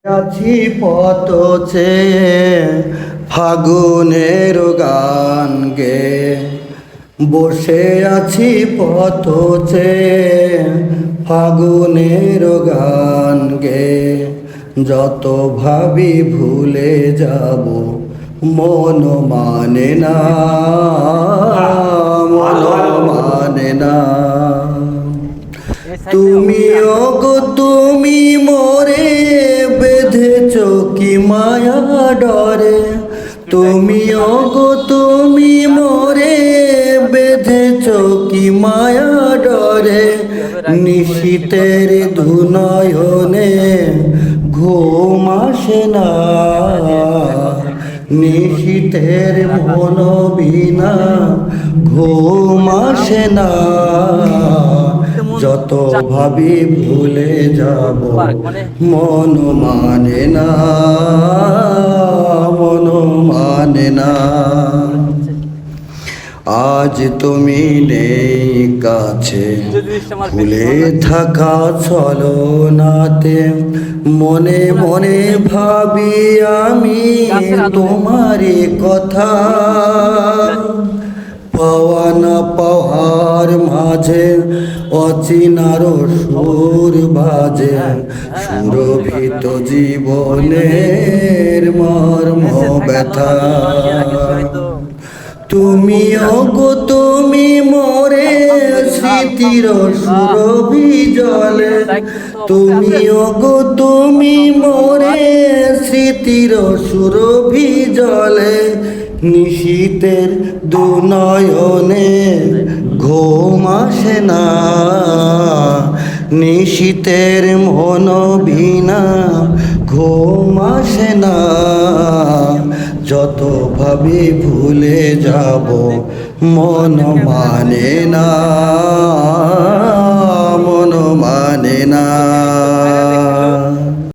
আছি পথ চেয়ে ফাগুনের গান গে, বসে আছি পথ চেয়ে ফাগুনের গান গে। যত ভাবি ভুলে যাব মন মানে না, মন মানে না। তুমি ওগো তুমি মোরে বেঁধেছ কি মায়া ডরে, তুমি ওগো তুমি মোরে বেঁধেছ কি মায়া ডরে। নিশীতের ধুনয়নে ঘুম আসে না, নিশীতের মন বিনা ঘুম আসে না। যত ভাবি ভুলে যাব মন মানে না, মন মানে না। আজ তুমি নেই কাছে, ভুলে থাকা ছলনাতে মনে মনে ভাবি আমি তোমারই কথা। পাওয়া না পাওয়ার মাঝে অচিনার সুর বাজে, সুরভিত জীবনের মর্ম ব্যথা। তুমি ওগো তুমি মোরে স্মৃতির সুরভি জলে, তুমি ওগো তুমি মোরে স্মৃতির সুরভি জলে। নিশীতের দুনয়নে ঘুম আসে না, নিশীতের মন বিনা ঘুম আসে না। যত ভাবি ভুলে যাব মন মানে না।